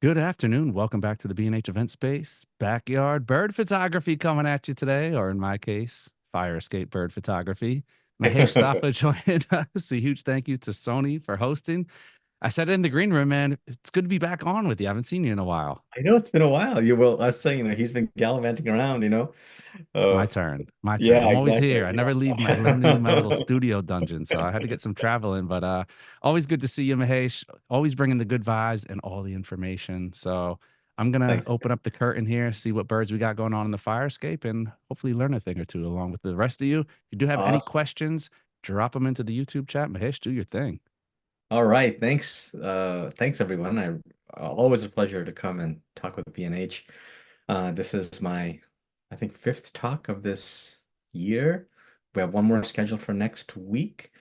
Good afternoon. Welcome back to the B&H event space. Backyard bird photography coming at you today, or in my case, fire escape bird photography. Mahesh Thapa joined us. A huge thank you to Sony for hosting. I said it in the green room, man. It's good to be back on with you. I haven't seen you in a while. I know it's been a while. I was saying, he's been gallivanting around. My Uh, turn. My turn. yeah, I'm always here. exactly. I never leave my little Yeah. studio dungeon. So I had to get some travel in, but always good to see you, Mahesh. Always bringing the good vibes and all the information. So I'm gonna Thanks. open up the curtain here, see what birds we got going on in the fire escape, and hopefully learn a thing or two along with the rest of you. If you do have any Awesome. questions, drop them into the YouTube chat. Mahesh, do your thing. All right. Thanks. Thanks everyone. Always a pleasure to come and talk with B&H. This is my, I think, fifth talk of this year. We have one more scheduled for next week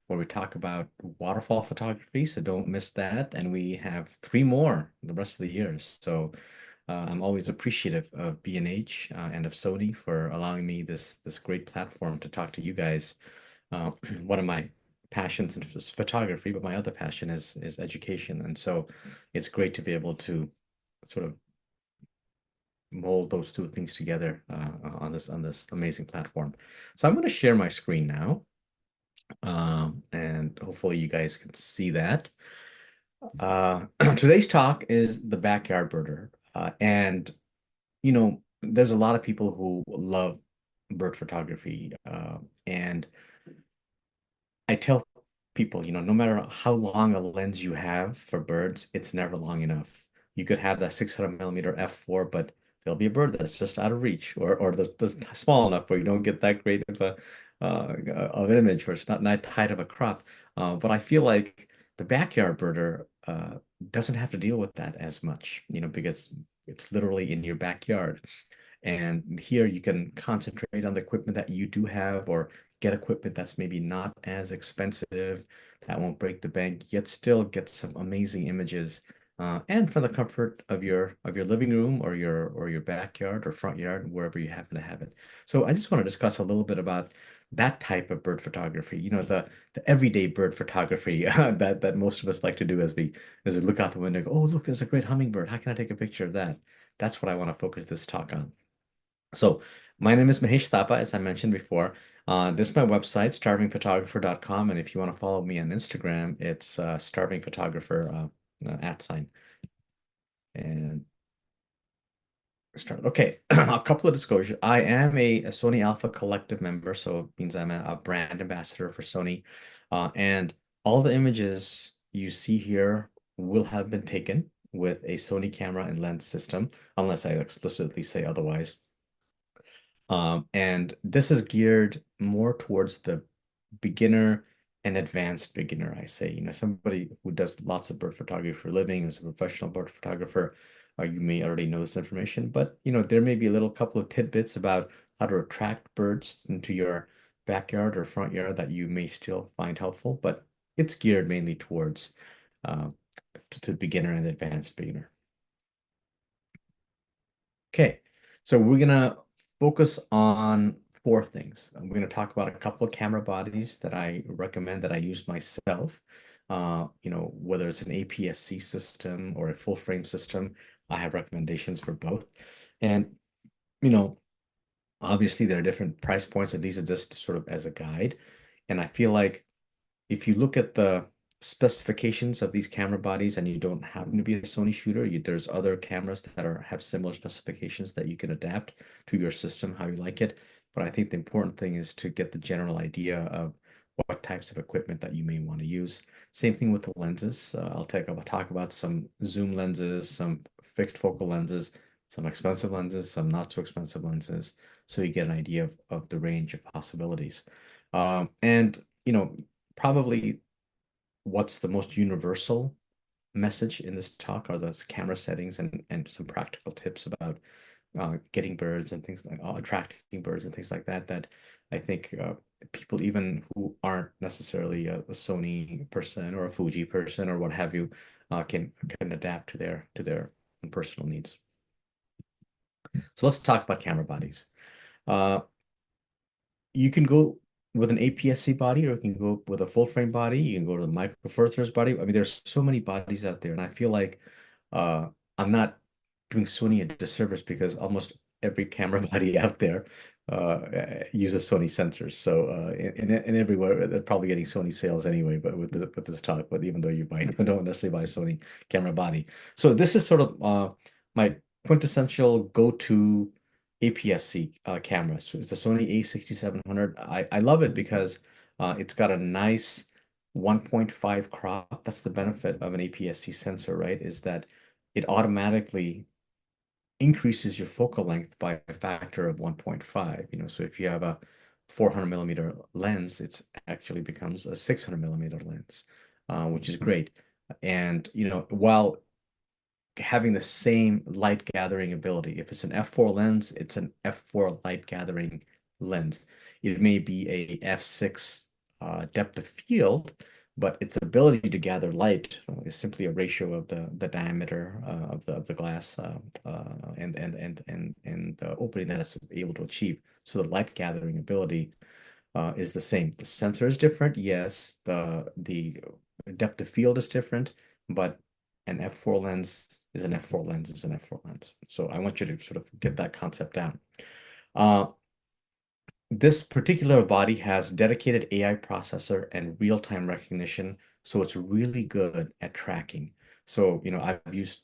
where we talk about waterfall photography, so don't miss that. And we have three more the rest of the year. So I'm always appreciative of B&H and of Sony for allowing me this great platform to talk to you guys. One of my passions is photography, but my other passion is education, and so it's great to be able to sort of mold those two things together on this amazing platform. So I'm going to share my screen now, and hopefully you guys can see that. Today's talk is the backyard birder, and there's a lot of people who love bird photography, and I tell people, no matter how long a lens you have for birds, it's never long enough. You could have that 600 millimeter f4, but there'll be a bird that's just out of reach, or the small enough where you don't get that great of an image, or it's not that tight of a crop. But I feel like the backyard birder doesn't have to deal with that as much, because it's literally in your backyard. And here you can concentrate on the equipment that you do have, or get equipment that's maybe not as expensive, that won't break the bank, yet still get some amazing images. And from the comfort of your living room, or your backyard or front yard, wherever you happen to have it. So I just want to discuss a little bit about that type of bird photography, the everyday bird photography that most of us like to do as we look out the window and go, oh, look, there's a great hummingbird. How can I take a picture of that? That's what I want to focus this talk on. So my name is Mahesh Thapa, as I mentioned before. This is my website, starvingphotographer.com. And if you want to follow me on Instagram, it's starvingphotographer at sign. And start. Okay, a couple of disclosures. I am a Sony Alpha Collective member, so it means I'm a brand ambassador for Sony. And all the images you see here will have been taken with a Sony camera and lens system, unless I explicitly say otherwise. And this is geared more towards the beginner and advanced beginner, I say. Somebody who does lots of bird photography for a living, who's a professional bird photographer, you may already know this information, but there may be a little couple of tidbits about how to attract birds into your backyard or front yard that you may still find helpful, but it's geared mainly towards uh, to beginner and advanced beginner. Okay, so we're gonna focus on four things. We're gonna talk about a couple of camera bodies that I recommend that I use myself. Whether it's an APS-C system or a full frame system, I have recommendations for both. And, you know, obviously there are different price points, and these are just sort of as a guide. And I feel like if you look at the specifications of these camera bodies and you don't happen to be a Sony shooter, there's other cameras that have similar specifications that you can adapt to your system how you like it. But I think the important thing is to get the general idea of what types of equipment that you may want to use. Same thing with the lenses. I'll talk about some zoom lenses, some fixed focal lenses, some expensive lenses, some not so expensive lenses, so you get an idea of the range of possibilities. And probably what's the most universal message in this talk are those camera settings and some practical tips about getting birds and things like attracting birds and things like that that I think people even who aren't necessarily a Sony person or a Fuji person or what have you can adapt to their personal needs. So let's talk about camera bodies. Uh, you can go with an APS-C body, or you can go with a full frame body. You can go to the Micro Four Thirds body. I mean, there's so many bodies out there, and I feel like uh, I'm not doing Sony a disservice because almost every camera body out there uses Sony sensors. So in everywhere, they're probably getting Sony sales anyway. But with this talk, but even though you might don't necessarily buy a Sony camera body, so this is sort of my quintessential go-to APS-C camera. So it's the Sony A6700. I love it because it's got a nice 1.5 crop. That's the benefit of an APS-C sensor, right? Is that it automatically increases your focal length by a factor of 1.5. So if you have a 400 millimeter lens, it's actually becomes a 600 millimeter lens, which is great. And while having the same light gathering ability. If it's an f4 lens, it's an f4 light gathering lens. It may be a f6 depth of field, but its ability to gather light is simply a ratio of the diameter of the glass and the opening that it's able to achieve. So the light gathering ability is the same. The sensor is different, yes. The depth of field is different, but an f4 lens is an f4 lens is an f4 lens. So I want you to sort of get that concept down. Uh, this particular body has dedicated AI processor and real-time recognition, so it's really good at tracking. So, I've used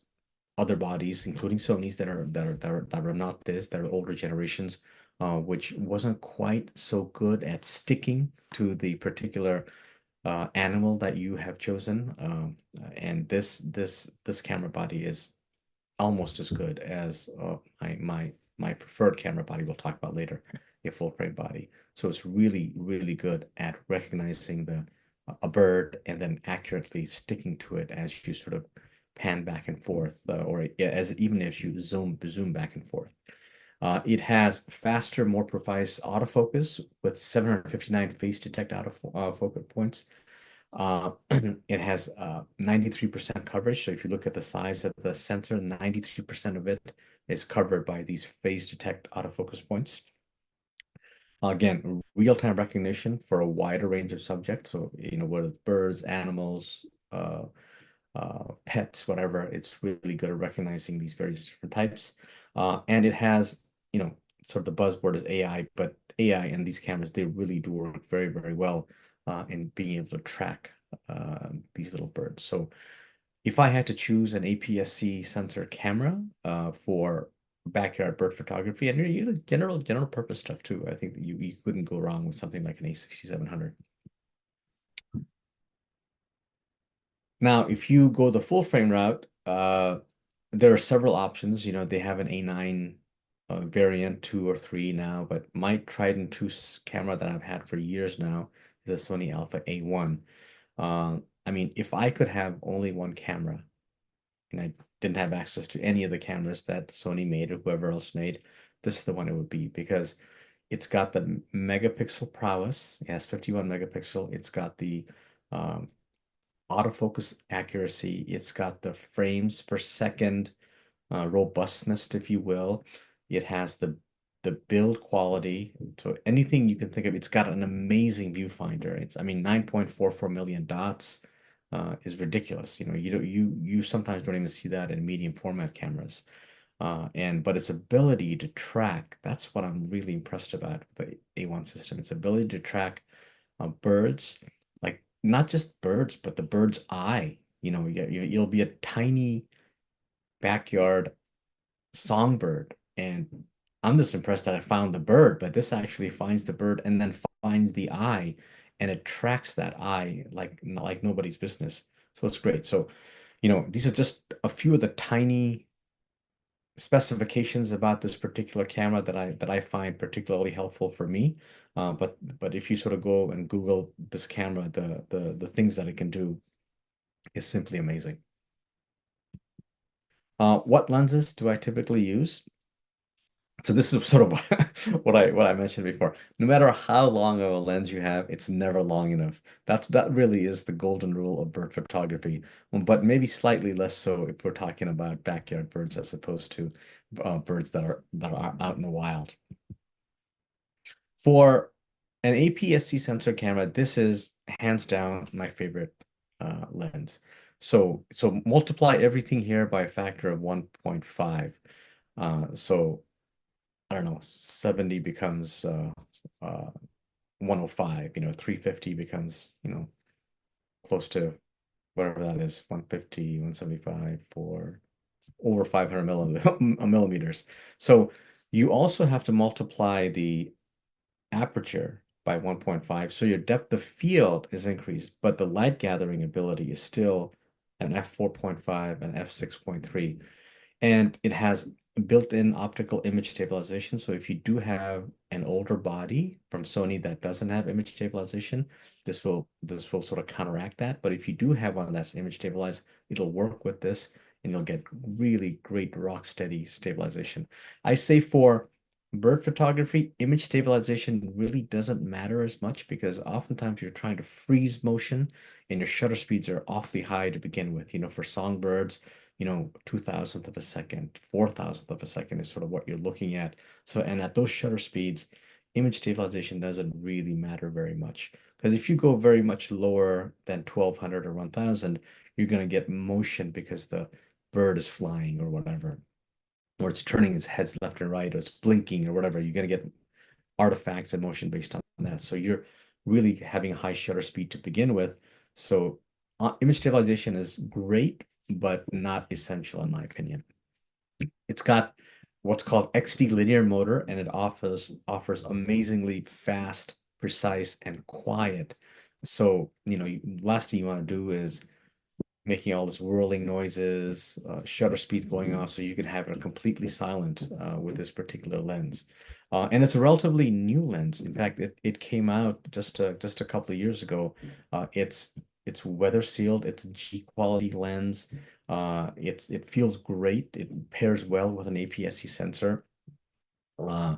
other bodies, including Sony's that are not this, that are older generations, which wasn't quite so good at sticking to the particular animal that you have chosen. And this camera body is almost as good as my preferred camera body we'll talk about later, a full frame body. So it's really, really good at recognizing a bird and then accurately sticking to it as you sort of pan back and forth, or as even if you zoom back and forth. It has faster, more precise autofocus with 759 face detect autofocus points. It has 93% coverage. So if you look at the size of the sensor, 93% of it is covered by these phase detect autofocus points. Again, real-time recognition for a wider range of subjects. So, whether it's birds, animals, pets, whatever, it's really good at recognizing these various different types. And it has, sort of the buzzword is AI, but AI and these cameras, they really do work very, very well in being able to track these little birds. So if I had to choose an APS-C sensor camera for backyard bird photography and general purpose stuff too, I think that you couldn't go wrong with something like an A6700. Now, if you go the full frame route, there are several options. They have an A9 variant 2 or 3 now, but my tried and true camera that I've had for years now is the Sony Alpha A1. I mean, if I could have only one camera and I didn't have access to any of the cameras that Sony made or whoever else made, this is the one it would be because it's got the megapixel prowess. It has 51 megapixel. It's got the um, autofocus accuracy. It's got the frames per second robustness, if you will. It has the build quality. So anything you can think of, it's got an amazing viewfinder. I mean, 9.44 million dots is ridiculous. You sometimes don't even see that in medium format cameras. But its ability to track, that's what I'm really impressed about with the A1 system. Its ability to track birds, like not just birds, but the bird's eye. You'll be a tiny backyard songbird, and I'm just impressed that I found the bird, but this actually finds the bird and then finds the eye, and it tracks that eye like nobody's business. So it's great. So, these are just a few of the tiny specifications about this particular camera that I find particularly helpful for me. But if you sort of go and Google this camera, the things that it can do is simply amazing. What lenses do I typically use? So this is sort of what I mentioned before. No matter how long of a lens you have, it's never long enough. That really is the golden rule of bird photography, but maybe slightly less so if we're talking about backyard birds as opposed to birds that are out in the wild. For an APS-C sensor camera, this is hands down my favorite lens. So multiply everything here by a factor of 1.5. So I don't know, 70 becomes 105, 350 becomes, close to whatever that is, 150, 175 for over 500 millimeters. So you also have to multiply the aperture by 1.5. So your depth of field is increased, but the light gathering ability is still an f4.5 and f6.3. And it has built-in optical image stabilization. So if you do have an older body from Sony that doesn't have image stabilization, this will sort of counteract that. But if you do have one that's image stabilized, it'll work with this and you'll get really great rock steady stabilization. I say for bird photography, image stabilization really doesn't matter as much because oftentimes you're trying to freeze motion and your shutter speeds are awfully high to begin with. For songbirds, 2,000th of a second, 4,000th of a second is sort of what you're looking at. So, and at those shutter speeds, image stabilization doesn't really matter very much. Because if you go very much lower than 1,200 or 1,000, you're going to get motion because the bird is flying or whatever, or it's turning its heads left and right, or it's blinking or whatever. You're going to get artifacts and motion based on that. So you're really having a high shutter speed to begin with. So image stabilization is great, but not essential in my opinion. It's got what's called XD linear motor, and it offers amazingly fast, precise, and quiet. So, last thing you want to do is making all this whirling noises, shutter speed going off, so you can have it completely silent with this particular lens. And it's a relatively new lens. In fact, it came out just a couple of years ago. It's weather sealed. It's a G quality lens. It feels great. It pairs well with an APS-C sensor. Uh,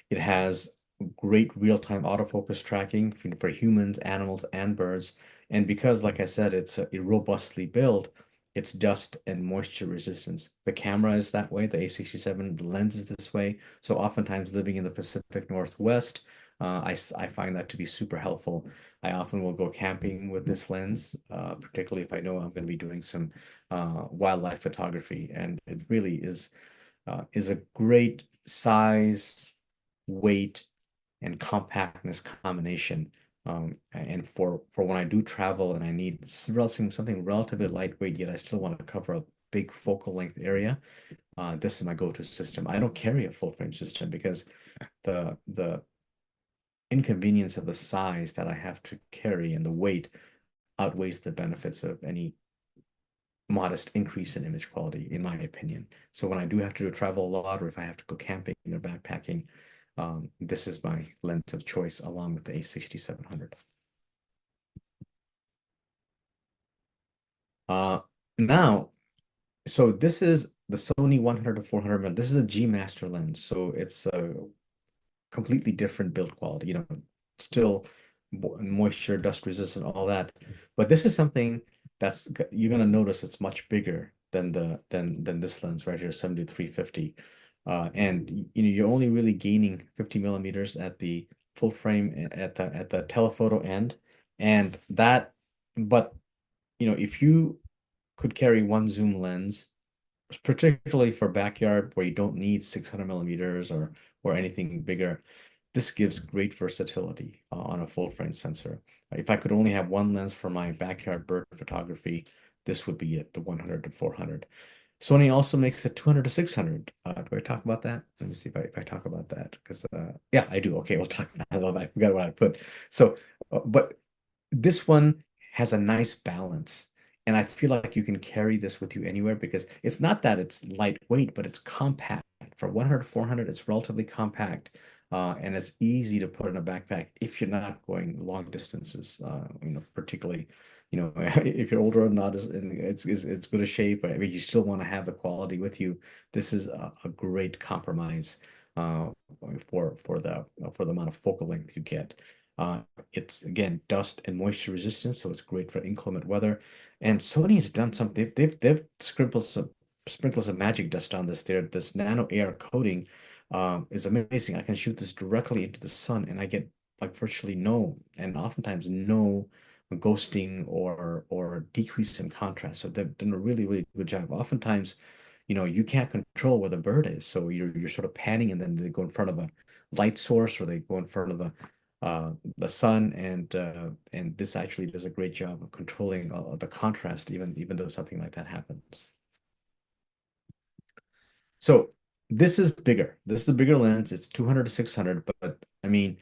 it has great real-time autofocus tracking for humans, animals, and birds. And because, like I said, it's robustly built, it's dust and moisture resistance. The camera is that way, the A67, the lens is this way. So oftentimes living in the Pacific Northwest, I find that to be super helpful. I often will go camping with this lens, particularly if I know I'm going to be doing some wildlife photography. And it really is a great size, weight, and compactness combination. And for when I do travel and I need something relatively lightweight, yet I still want to cover a big focal length area, this is my go-to system. I don't carry a full frame system because the inconvenience of the size that I have to carry and the weight outweighs the benefits of any modest increase in image quality, in my opinion. So when I do have to travel a lot, or if I have to go camping or backpacking, this is my lens of choice along with the A6700. Uh, now, so this is the Sony 100 to 400 mm. This is a G Master lens, so it's a completely different build quality. Still moisture, dust resistant, all that. But this is something you're gonna notice it's much bigger than than this lens right here, 7350. And you're only really gaining 50 millimeters at the full frame at the telephoto end, and that. But if you could carry one zoom lens, particularly for backyard where you don't need 600 millimeters or anything bigger, this gives great versatility on a full frame sensor. If I could only have one lens for my backyard bird photography, this would be it, the 100 to 400. Sony also makes the 200 to 600. Do I talk about that? Let me see if I talk about that because yeah, I do. Okay, we'll talk about that. I forgot what I put. So, but this one has a nice balance. And I feel like you can carry this with you anywhere because it's not that it's lightweight, but it's compact. For 100 to 400, it's relatively compact. And it's easy to put in a backpack if you're not going long distances, particularly, if you're older and not as in it's good a shape, but I mean, you still want to have the quality with you. This is a great compromise uh, for the amount of focal length you get. It's again dust and moisture resistant, so it's great for inclement weather. And Sony has done something. They've sprinkled some magic dust on this. This nano air coating is amazing. I can shoot this directly into the sun, and I get like virtually no, and oftentimes no ghosting or decrease in contrast. So they've done a really, really good job. Oftentimes, you can't control where the bird is. So you're sort of panning and then they go in front of a light source or they go in front of the sun and this actually does a great job of controlling the contrast even though something like that happens. So this is bigger. This is a bigger lens. It's 200 to 600, but I mean,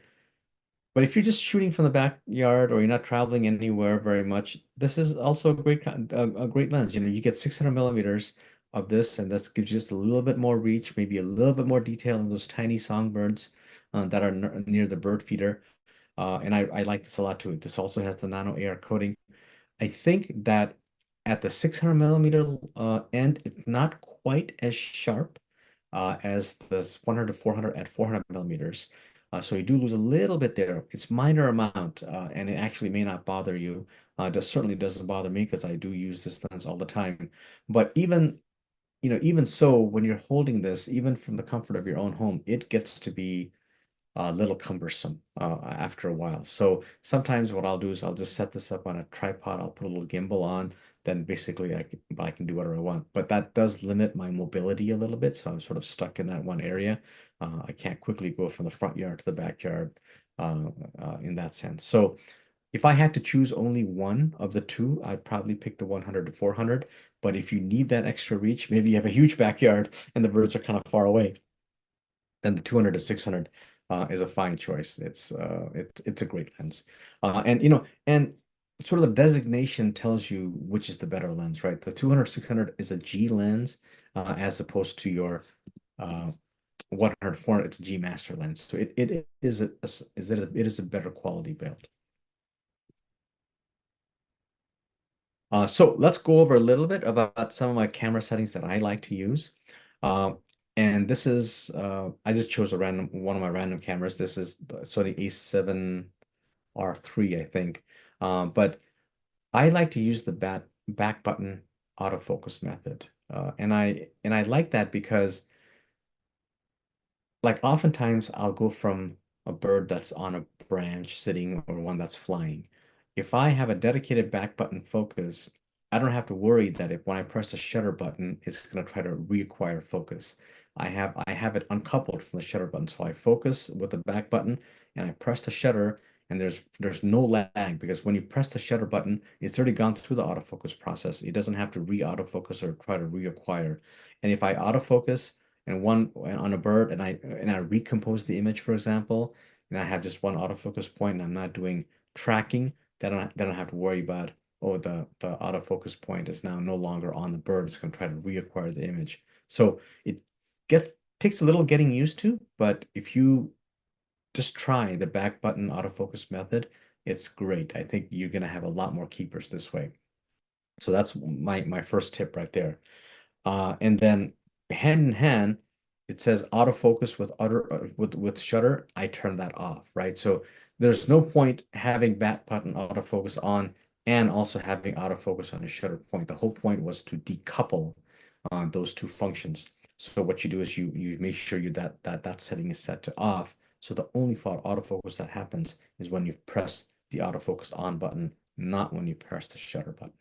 but if you're just shooting from the backyard or you're not traveling anywhere very much, this is also a great lens. You get 600 millimeters of this, and this gives you just a little bit more reach, maybe a little bit more detail on those tiny songbirds that are near the bird feeder. And I like this a lot too. This also has the nano AR coating. I think that at the 600 millimeter end, it's not quite as sharp as the 100 to 400 at 400 millimeters. So you do lose a little bit there. It's minor amount, and it actually may not bother you. It certainly doesn't bother me because I do use this lens all the time. But even so, when you're holding this, even from the comfort of your own home, it gets to be a little cumbersome after a while. So sometimes what I'll do is I'll just set this up on a tripod. I'll put a little gimbal on. Then basically I can do whatever I want. But that does limit my mobility a little bit. So I'm sort of stuck in that one area. I can't quickly go from the front yard to the backyard in that sense. So if I had to choose only one of the two, I'd probably pick the 100 to 400. But if you need that extra reach, maybe you have a huge backyard and the birds are kind of far away, then the 200 to 600 is a fine choice. It's a great lens. And sort of the designation tells you which is the better lens, right? The 200 600 is a G lens as opposed to your 100 400, it's a G master lens. So it is a better quality build. So let's go over a little bit about some of my camera settings that I like to use. Uh, and this is, I just chose one of my random cameras. This is the Sony A7R3, I think. But I like to use the back button autofocus method. And I like that because like oftentimes I'll go from a bird that's on a branch sitting or one that's flying. If I have a dedicated back button focus, I don't have to worry that if when I press the shutter button, it's going to try to reacquire focus. I have it uncoupled from the shutter button. So I focus with the back button and I press the shutter and there's no lag because when you press the shutter button, it's already gone through the autofocus process. It doesn't have to re-autofocus or try to reacquire. And if I autofocus, and one on a bird and I recompose the image, for example, and I have just one autofocus point and I'm not doing tracking, then I don't have to worry about, oh, the autofocus point is now no longer on the bird. It's going to try to reacquire the image. So it gets takes a little getting used to, but if you just try the back button autofocus method, it's great. I think you're going to have a lot more keepers this way. So that's my first tip right there. And then hand in hand, it says autofocus with shutter. I turn that off, right? So there's no point having back button autofocus on and also having autofocus on a shutter point. The whole point was to decouple those two functions. So what you do is you make sure that setting is set to off. So the only autofocus that happens is when you press the autofocus on button, not when you press the shutter button.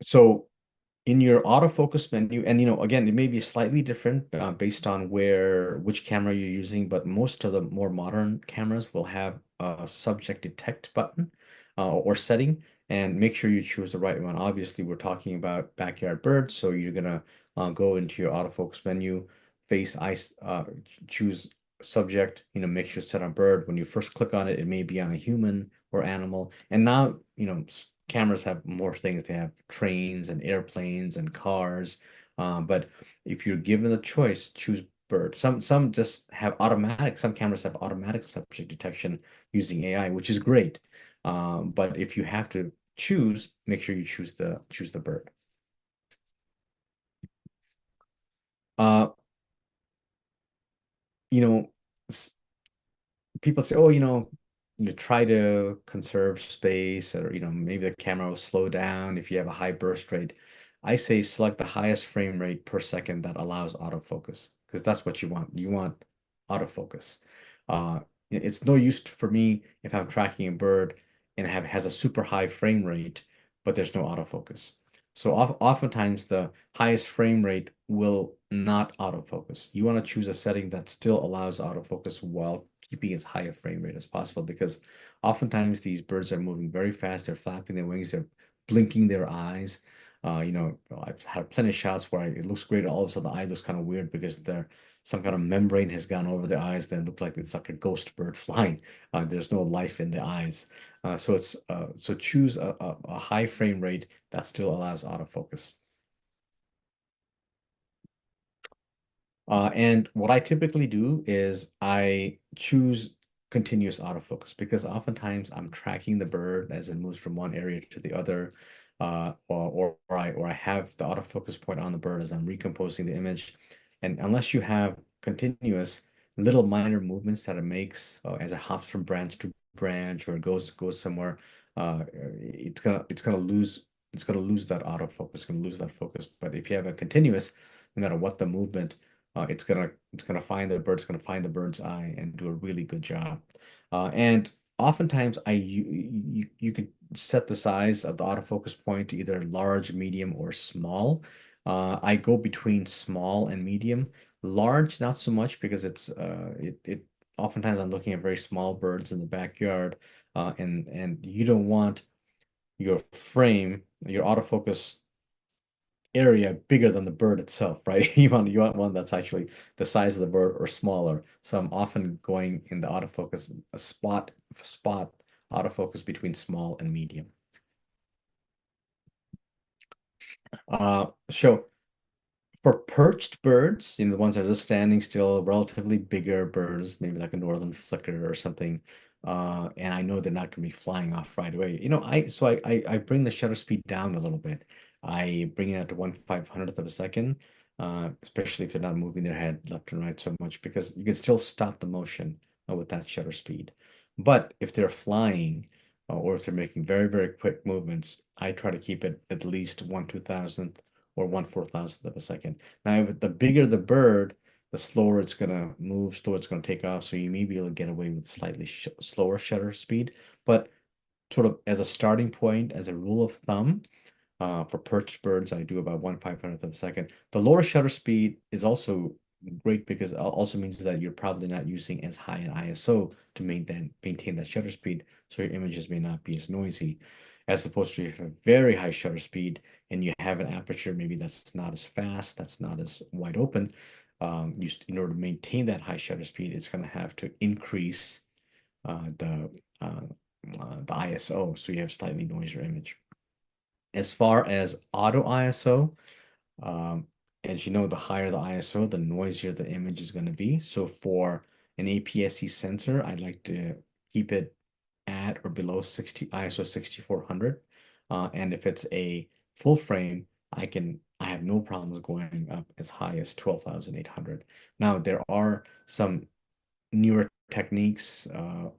So in your autofocus menu, and again, it may be slightly different based on which camera you're using, but most of the more modern cameras will have a subject detect button or setting, and make sure you choose the right one. Obviously, we're talking about backyard birds, so you're gonna go into your autofocus menu, face ice, choose subject, make sure it's set on bird. When you first click on it, it may be on a human or animal, and now, cameras have more things. They have trains and airplanes and cars. But if you're given the choice, choose bird. Some just have automatic. Some cameras have automatic subject detection using AI, which is great. But if you have to choose, make sure you choose the bird. Uh, you know, people say, oh, try to conserve space, or maybe the camera will slow down if you have a high burst rate. I say select the highest frame rate per second that allows autofocus because that's what you want. You want autofocus. It's no use for me if I'm tracking a bird and has a super high frame rate, but there's no autofocus. So oftentimes the highest frame rate will not autofocus. You want to choose a setting that still allows autofocus while keeping as high a frame rate as possible, because oftentimes these birds are moving very fast. They're flapping their wings. They're blinking their eyes. I've had plenty of shots where it looks great. All of a sudden, the eye looks kind of weird because some kind of membrane has gone over their eyes. Then it looks like it's like a ghost bird flying. There's no life in the eyes. So choose a high frame rate that still allows autofocus. And what I typically do is I choose continuous autofocus because oftentimes I'm tracking the bird as it moves from one area to the other, or I have the autofocus point on the bird as I'm recomposing the image. And unless you have continuous little minor movements that it makes as it hops from branch to branch or goes somewhere, it's gonna lose that autofocus, it's gonna lose that focus. But if you have a continuous, no matter what the movement it's gonna find the bird, it's gonna find the bird's eye and do a really good job. And oftentimes you can set the size of the autofocus point to either large, medium, or small. I go between small and medium. Large, not so much because it oftentimes I'm looking at very small birds in the backyard, and you don't want your autofocus area bigger than the bird itself, right? You want one that's actually the size of the bird or smaller. So I'm often going in the autofocus a spot autofocus between small and medium. So for perched birds, the ones that are just standing still, relatively bigger birds, maybe like a northern flicker or something, and I know they're not going to be flying off right away. I bring the shutter speed down a little bit. I bring it out to 1/500th of a second, especially if they're not moving their head left and right so much, because you can still stop the motion with that shutter speed. But if they're flying, or if they're making very, very quick movements, I try to keep it at least 1/2000th or 1/4000th of a second. Now, if the bigger the bird, the slower it's gonna move, slower it's gonna take off. So you may be able to get away with slightly slower shutter speed. But sort of as a starting point, as a rule of thumb, for perched birds, I do about 1/500th of a second. The lower shutter speed is also great because it also means that you're probably not using as high an ISO to maintain that shutter speed, so your images may not be as noisy, as opposed to if you have a very high shutter speed and you have an aperture maybe that's not as fast, that's not as wide open. In order to maintain that high shutter speed, it's going to have to increase uh, the uh, the ISO, so you have slightly noisier image. As far as auto ISO, um, as you know, the higher the ISO, the noisier the image is going to be. So for an APS-C sensor, I like to keep it at or below ISO 6400. And if it's a full frame, I have no problems going up as high as 12,800. Now, there are some newer techniques uh,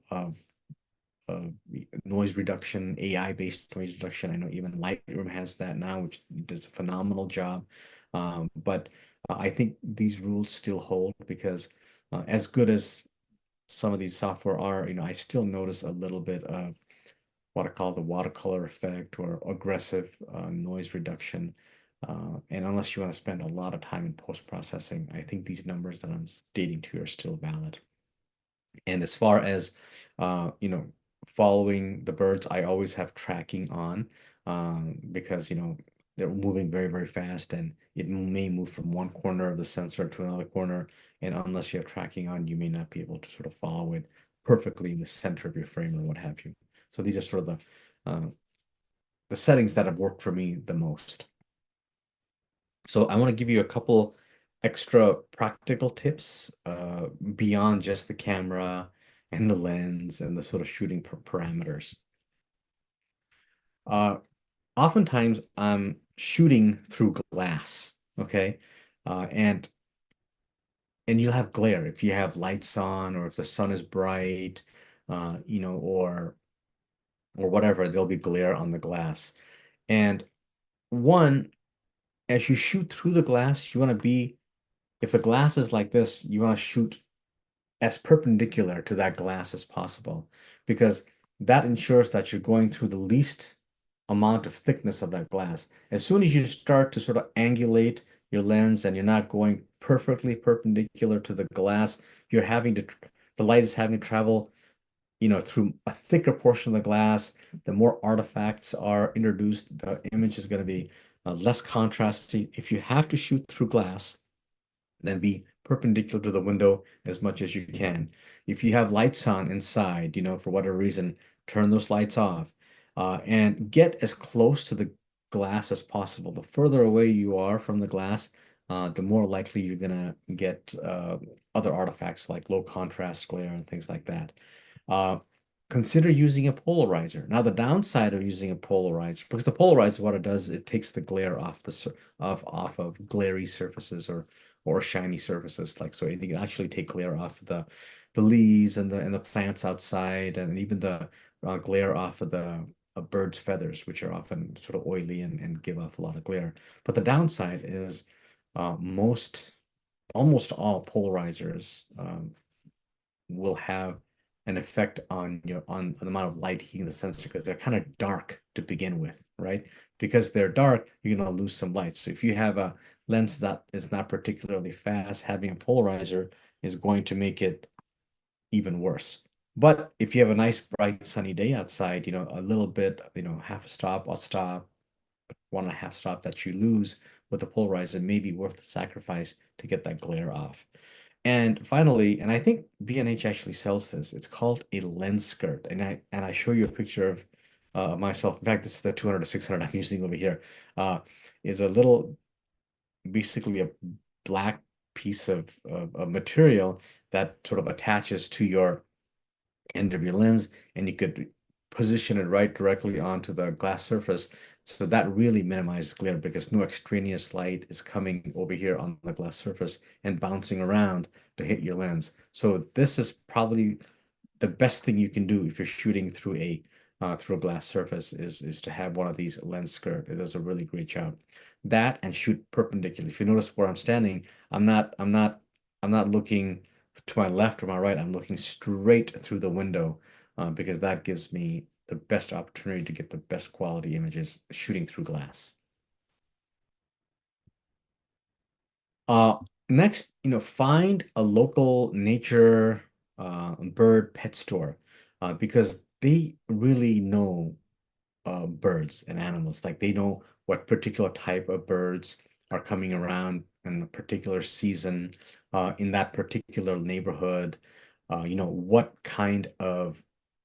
noise reduction, AI-based noise reduction. I know even Lightroom has that now, which does a phenomenal job. But I think these rules still hold because as good as some of these software are, I still notice a little bit of what I call the watercolor effect or aggressive noise reduction. And unless you want to spend a lot of time in post-processing, I think these numbers that I'm stating to you are still valid. And as far as following the birds, I always have tracking on because they're moving very, very fast and it may move from one corner of the sensor to another corner. And unless you have tracking on, you may not be able to sort of follow it perfectly in the center of your frame or what have you. So these are sort of the settings that have worked for me the most. So I want to give you a couple extra practical tips beyond just the camera and the lens and the sort of shooting parameters. Uh, Oftentimes I'm shooting through glass, okay? And you'll have glare if you have lights on or if the sun is bright, or whatever, there'll be glare on the glass. And one, as you shoot through the glass, you want to be if the glass is like this, you want to shoot as perpendicular to that glass as possible, because that ensures that you're going through the least amount of thickness of that glass. As soon as you start to sort of angulate your lens and you're not going perfectly perpendicular to the glass, you're having to, the light is having to travel, through a thicker portion of the glass. The more artifacts are introduced, the image is going to be less contrasty. If you have to shoot through glass, then be perpendicular to the window as much as you can. If you have lights on inside, for whatever reason, turn those lights off, and get as close to the glass as possible. The further away you are from the glass, the more likely you're gonna get other artifacts like low contrast glare and things like that. Uh, Consider using a polarizer. Now, the downside of using a polarizer, because the polarizer, what it does, it takes the glare off of glary surfaces or shiny surfaces. Like so, it can actually take glare off the leaves and the plants outside, and even the glare off of the bird's feathers, which are often sort of oily and give off a lot of glare. But the downside is most almost all polarizers will have an effect on the amount of light hitting the sensor because they're kind of dark to begin with, right? Because they're dark, you're gonna lose some light. So if you have a lens that is not particularly fast, having a polarizer is going to make it even worse. But if you have a nice bright sunny day outside, a little bit, half a stop, 1.5 stop that you lose with the polarizer may be worth the sacrifice to get that glare off. And finally, and I think B&H actually sells this. It's called a lens skirt, and I show you a picture of myself. In fact, this is the 200 to 600 I'm using over here. Is a little, basically a black piece of material that sort of attaches to your end of your lens, and you could position it right directly onto the glass surface. So that really minimizes glare because no extraneous light is coming over here on the glass surface and bouncing around to hit your lens. So this is probably the best thing you can do if you're shooting through a glass surface is to have one of these lens skirt. It does a really great job. That and shoot perpendicular. If you notice where I'm standing, I'm not looking to my left or my right. I'm looking straight through the window because that gives me the best opportunity to get the best quality images shooting through glass. Uh, Next, find a local nature bird pet store because they really know birds and animals. Like they know what particular type of birds are coming around in a particular season, in that particular neighborhood. What kind of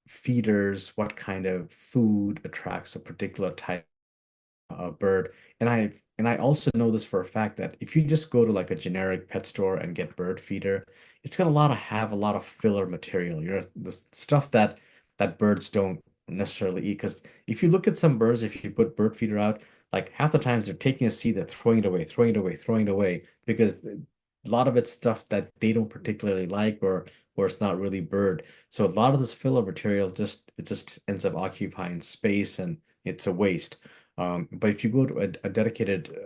feeders, what kind of food attracts a particular type bird. And I also know this for a fact that if you just go to like a generic pet store and get bird feeder, it's gonna have a lot of filler material. The stuff that birds don't necessarily eat. Because if you look at some birds, if you put bird feeder out, like half the times they're taking a seed, they're throwing it away, throwing it away, throwing it away, because a lot of it's stuff that they don't particularly like or it's not really bird. So a lot of this filler material just ends up occupying space and it's a waste. But if you go to a dedicated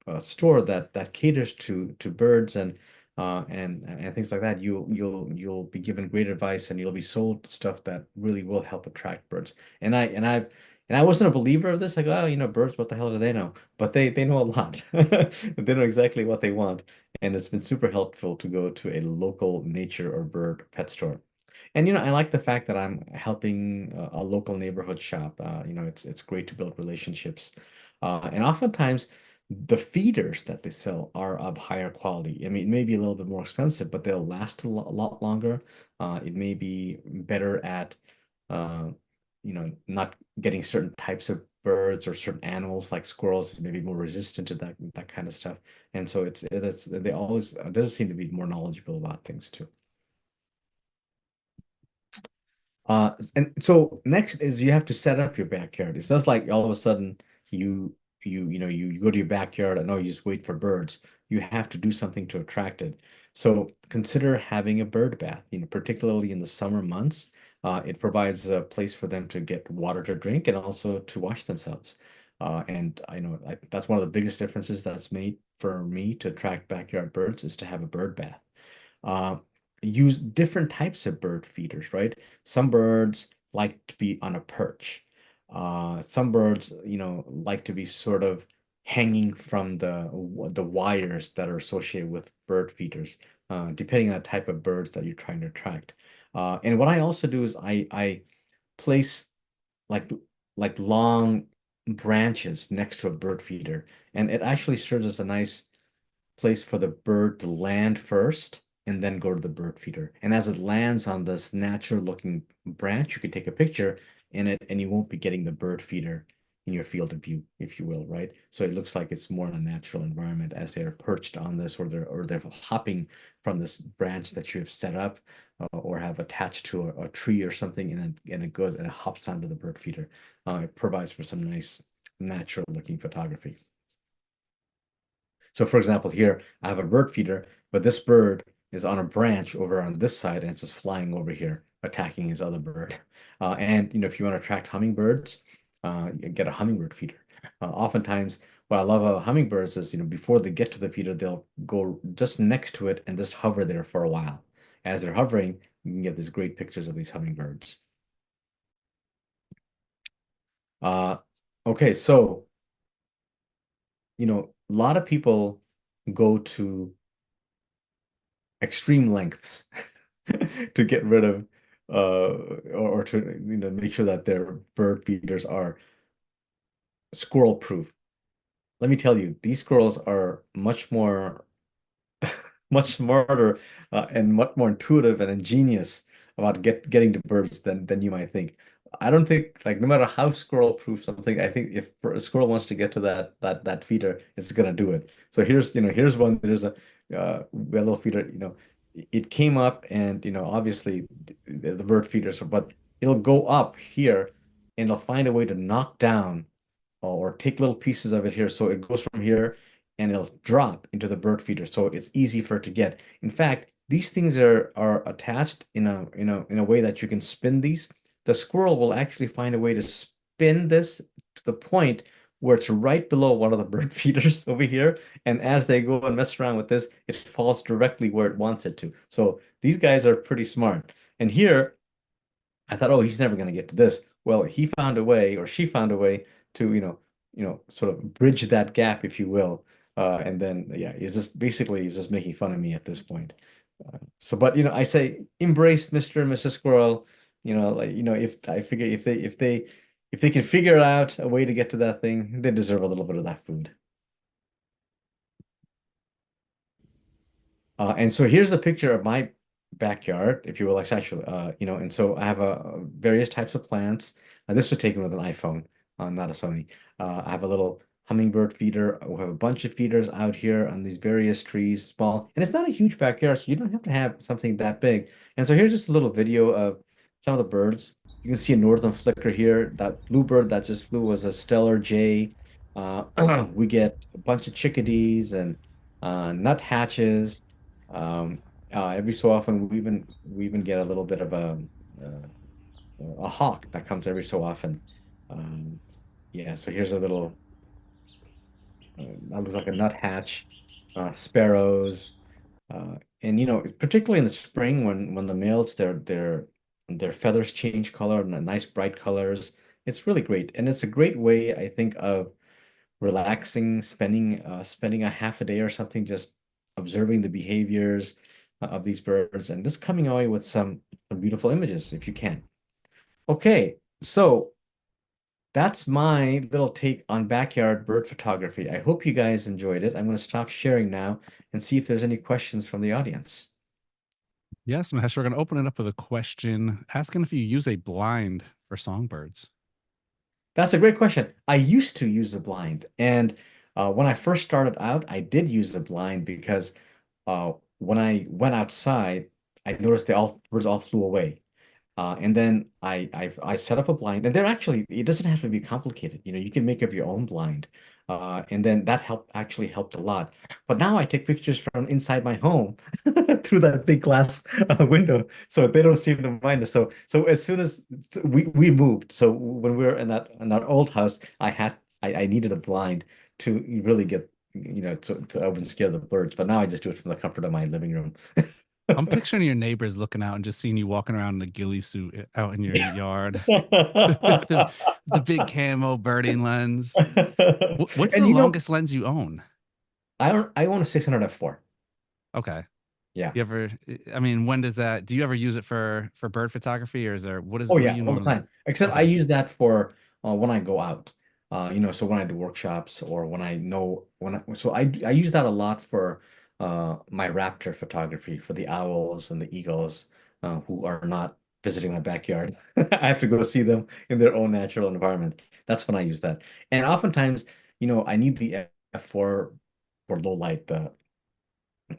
a store that caters to birds and things like that, you'll be given great advice and you'll be sold stuff that really will help attract birds. And I wasn't a believer of this. Like, oh, birds, what the hell do they know? But they know a lot. They know exactly what they want, and it's been super helpful to go to a local nature or bird pet store. And I like the fact that I'm helping a local neighborhood shop. It's great to build relationships, and oftentimes the feeders that they sell are of higher quality. I mean, it may be a little bit more expensive, but they'll last a lot longer. It may be better at, uh, not getting certain types of birds or certain animals like squirrels, maybe more resistant to that kind of stuff. And so it's they always does seem to be more knowledgeable about things too. And so next is you have to set up your backyard. It's just like all of a sudden you you go to your backyard and no, you just wait for birds. You have to do something to attract it. So consider having a bird bath, particularly in the summer months. It provides a place for them to get water to drink and also to wash themselves. And I know that's one of the biggest differences that's made for me to attract backyard birds is to have a bird bath. Uh, use different types of bird feeders, right? Some birds like to be on a perch. Some birds, like to be sort of hanging from the wires that are associated with bird feeders, depending on the type of birds that you're trying to attract. And what I also do is I place like long branches next to a bird feeder, and it actually serves as a nice place for the bird to land first and then go to the bird feeder. And as it lands on this natural looking branch, you can take a picture in it and you won't be getting the bird feeder in your field of view, if you will, right? So it looks like it's more in a natural environment as they're perched on this, or they're hopping from this branch that you have set up, or have attached to a tree or something, and it goes and it hops onto the bird feeder. It provides for some nice natural looking photography. So for example, here I have a bird feeder, but this bird is on a branch over on this side and it's just flying over here, attacking his other bird. And if you want to attract hummingbirds, you get a hummingbird feeder. Oftentimes, what I love about hummingbirds is, before they get to the feeder, they'll go just next to it and just hover there for a while. As they're hovering, you can get these great pictures of these hummingbirds. Uh, okay, so, a lot of people go to extreme lengths to get rid of or to make sure that their bird feeders are squirrel proof. Let me tell you, these squirrels are much more much smarter, and much more intuitive and ingenious about getting to birds than you might think. I don't think, like, no matter how squirrel proof something, I think if a squirrel wants to get to that feeder, it's gonna do it. So here's one. There's a little feeder. It came up, and obviously the bird feeders, but it'll go up here and it'll find a way to knock down or take little pieces of it here. So it goes from here and it'll drop into the bird feeder. So it's easy for it to get. In fact, these things are attached in a way that you can spin these. The squirrel will actually find a way to spin this to the point where it's right below one of the bird feeders over here. And as they go and mess around with this, it falls directly where it wants it to. So these guys are pretty smart. And here, I thought, oh, he's never going to get to this. Well, he found a way, or she found a way to, sort of bridge that gap, if you will. And then, yeah, he's just making fun of me at this point. But I say, embrace Mr. and Mrs. Squirrel. Like, if I figure if they can figure out a way to get to that thing, they deserve a little bit of that food. And so here's a picture of my backyard, if you will. It's actually, and so I have various types of plants. This was taken with an iPhone, not a Sony. I have a little hummingbird feeder. We have a bunch of feeders out here on these various trees, small, and it's not a huge backyard, so you don't have to have something that big. And so here's just a little video of some of the birds. You can see a northern flicker here. That bluebird that just flew was a stellar jay. We get a bunch of chickadees and nuthatches. Um, every so often, we even get a little bit of a hawk that comes every so often. Um, yeah, so here's a little that looks like a nuthatch, sparrows, and particularly in the spring when the males their feathers change color and nice bright colors. It's really great, and it's a great way, I think, of relaxing, spending a half a day or something, just observing the behaviors of these birds and just coming away with some beautiful images if you can. Okay, so that's my little take on backyard bird photography. I hope you guys enjoyed it. I'm going to stop sharing now and see if there's any questions from the audience. Yes, Mahesh, we're going to open it up with a question asking if you use a blind for songbirds. That's a great question. I used to use the blind, and when I first started out, I did use the blind because when I went outside, I noticed birds all flew away. And then I set up a blind, and it doesn't have to be complicated. You can make up your own blind, and then that helped a lot. But now I take pictures from inside my home through that big glass window, so they don't seem to mind us. So as soon as we moved, so when we were in that old house, I needed a blind to really get to open scare the birds. But now I just do it from the comfort of my living room. I'm picturing your neighbors looking out and just seeing you walking around in a ghillie suit out in your yard. the, the big camo birding lens. What's And the longest lens you own? I own a 600 f4. Okay. Yeah. You ever, I mean, when does that, do you ever use it for bird photography or is there, Oh what do yeah, you all the normally? time. Except I Okay. use that for when I go out. So when I do workshops or when I know when I use that a lot for my raptor photography for the owls and the eagles who are not visiting my backyard. I have to go see them in their own natural environment. That's when I use that. And oftentimes, I need the F4 for low light.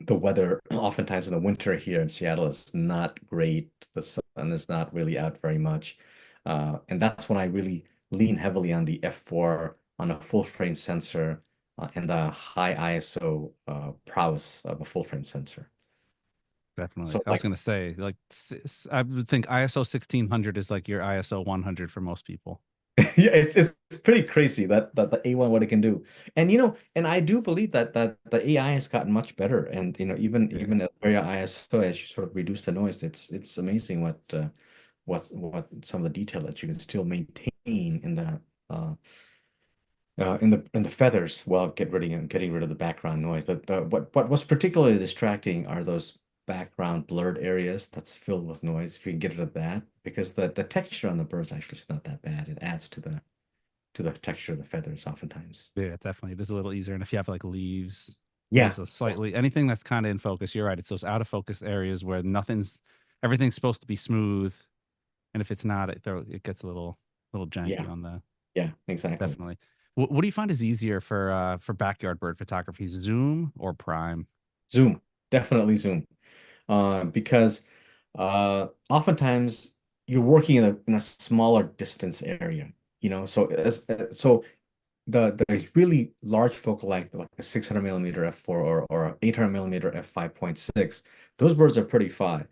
The weather oftentimes in the winter here in Seattle is not great. The sun is not really out very much. And that's when I really lean heavily on the f4 on a full frame sensor and the high ISO prowess of a full frame sensor. Definitely. So I was like, going to say, like, I would think ISO 1600 is like your ISO 100 for most people. yeah, it's pretty crazy that the A1 what it can do. And and I do believe that the AI has gotten much better. And Yeah. even at very ISO, as you sort of reduce the noise, it's amazing what some of the detail that you can still maintain uh, in the feathers while getting rid of the background noise. What was particularly distracting are those background blurred areas that's filled with noise. If you can get rid of that, because the texture on the birds actually is not that bad. It adds to the texture of the feathers oftentimes. Yeah, definitely. It is a little easier. And if you have like Yeah, leaves a slightly anything that's kind of in focus, you're right. It's those out of focus areas where everything's supposed to be smooth. And if it's not, it gets a little janky yeah, on the yeah, exactly. definitely. What do you find is easier for backyard bird photography, Zoom or Prime? Zoom, definitely Zoom. Because oftentimes you're working in a smaller distance area, so the really large focal length, like a 600 millimeter f4 or a 800 millimeter f5.6, those birds are pretty far.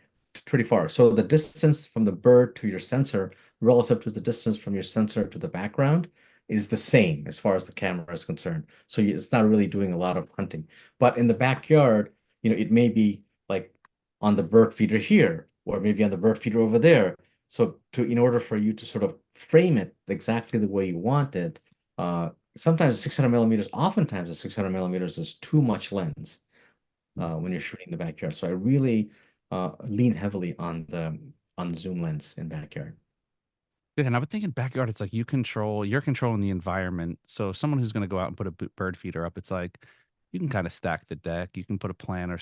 So the distance from the bird to your sensor relative to the distance from your sensor to the background is the same as far as the camera is concerned. So it's not really doing a lot of hunting. But in the backyard, it may be like on the bird feeder here, or maybe on the bird feeder over there. So in order for you to sort of frame it exactly the way you want it, sometimes 600 millimeters, oftentimes the 600 millimeters is too much lens when you're shooting in the backyard. So I really lean heavily on the zoom lens in backyard. Yeah, and I would think in backyard, it's like you're controlling the environment. So someone who's going to go out and put a bird feeder up, it's like you can kind of stack the deck. You can put a plant or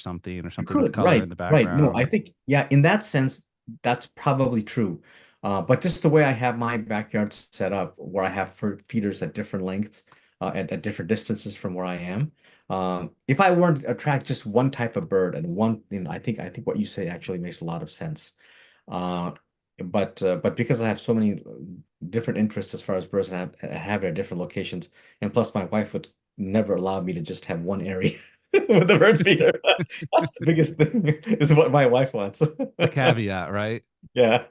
You something with could, color in right, the right. No, I background. think, yeah, in that sense, that's probably true. But just the way I have my backyard set up, where I have feeders at different lengths, at different distances from where I am, if I were to attract just one type of bird and I think what you say actually makes a lot of sense. Uh, but because I have so many different interests as far as birds and have it at different locations, and plus my wife would never allow me to just have one area with the bird feeder. That's the biggest thing is what my wife wants. The caveat, right? Yeah.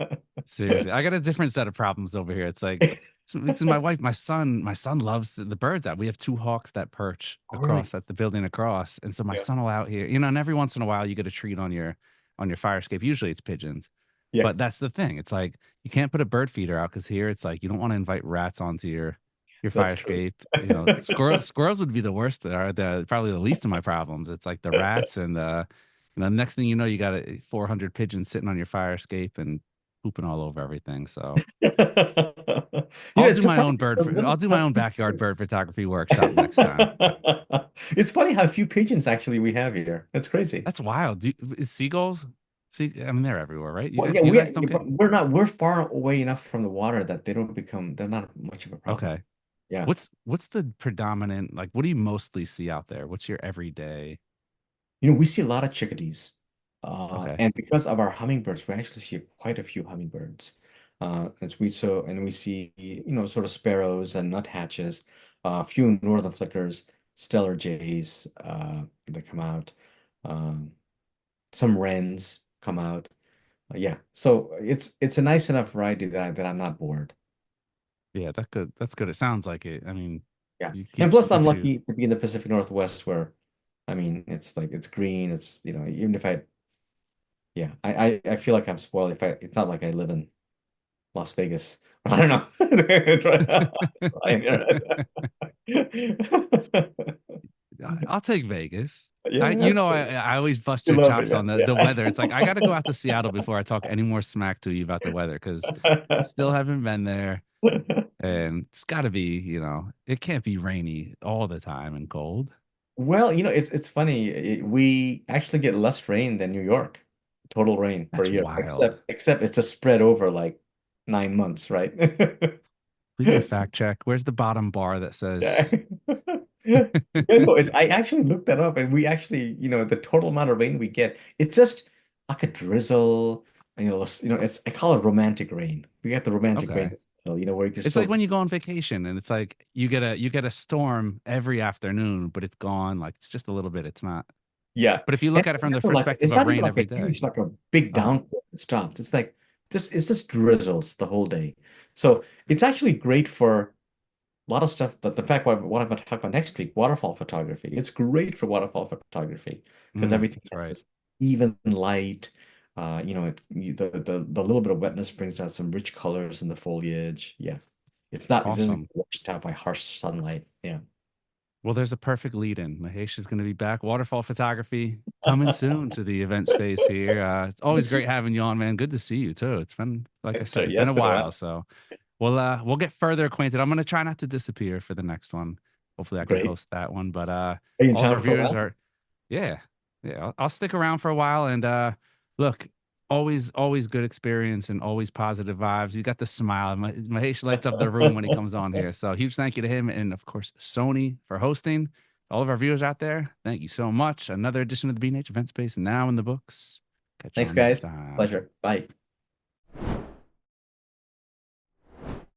Seriously, I got a different set of problems over here. It's like this is my wife, my son loves the birds out. We have two hawks that perch Oh, really? across at the building across, and so my Yeah. son will out here, and every once in a while you get a treat on your fire escape. Usually it's pigeons, Yeah, but that's the thing. It's like you can't put a bird feeder out because here it's like you don't want to invite rats onto your fire that's true. escape. Squirrels would be the worst, or the probably the least of my problems. It's like the rats and next thing you know, you got 400 pigeons sitting on your fire escape and pooping all over everything. So It's surprising the I'll little do my own country. backyard bird photography workshop next time. It's funny how few pigeons actually we have here. That's crazy. That's wild. Is seagulls? See, I mean, they're everywhere, right? Well, yeah, You guys don't get but we're far away enough from the water that they're not much of a problem. okay. Yeah. What's the predominant like? What do you mostly see out there? What's your everyday? We see a lot of chickadees. Okay, And because of our hummingbirds, we actually see quite a few hummingbirds. And we see, sort of sparrows and nuthatches, a few northern flickers, stellar jays that come out. Um, some wrens come out. Yeah. So it's a nice enough variety that I'm not bored. yeah, that's good. It sounds like it. I mean, Yeah. you And plus I'm keeps you lucky to be in the Pacific Northwest where I mean it's like it's green, it's even if I Yeah, I feel like I'm spoiled if I it's not like I live in Las Vegas. I don't know. I'll take Vegas. Yeah, You that's know, cool. I always bust You your love it, chops yeah, on the yeah. weather. It's like I got to go out to Seattle before I talk any more smack to you about the weather because still haven't been there, and it's got to be, it can't be rainy all the time and cold. Well, it's funny. We actually get less rain than New York, total rain per That's year, wild. except it's just spread over like 9 months, right? We can fact check. Where's the bottom bar that Yeah. says? Yeah, no, I actually looked that up, and we actually, the total amount of rain we get, it's just like a drizzle. And, it's I call it romantic rain. We get the romantic rain, Okay. where you can It's like still, when you go on vacation and it's like you get a storm every afternoon, but it's gone. Like it's just a little bit. It's not. yeah. But if you And look at it from the perspective it's of not even rain like a every day. huge, like a big Oh, downpour that stops. It's like it's just drizzles the whole day. So it's actually great for a lot of stuff. But the fact what I'm going to talk about next week, waterfall photography. It's great for waterfall photography because everything that's has right. this even light. The little bit of wetness brings out some rich colors in the foliage. Yeah, it doesn't Awesome. get washed out by harsh sunlight. Yeah. Well, there's a perfect lead in. Mahesh is going to be back. Waterfall photography coming soon to the event space here. It's always great having you on, man. Good to see you too. It's been, like I said, it's Yeah, been it's a been a while. while. So we'll get further acquainted. I'm gonna try not to disappear for the next one. Hopefully I can Great. host that one. But Are you in all of our town for a viewers while? are yeah. Yeah. I'll stick around for a while and look, always good experience and always positive vibes. You got the smile. Mahesh lights up the room when he comes on here. So huge thank you to him and of course Sony for hosting. All of our viewers out there, thank you so much. Another edition of the B&H Event Space now in the books. Catch you Thanks, on next guys. time. Pleasure. Bye.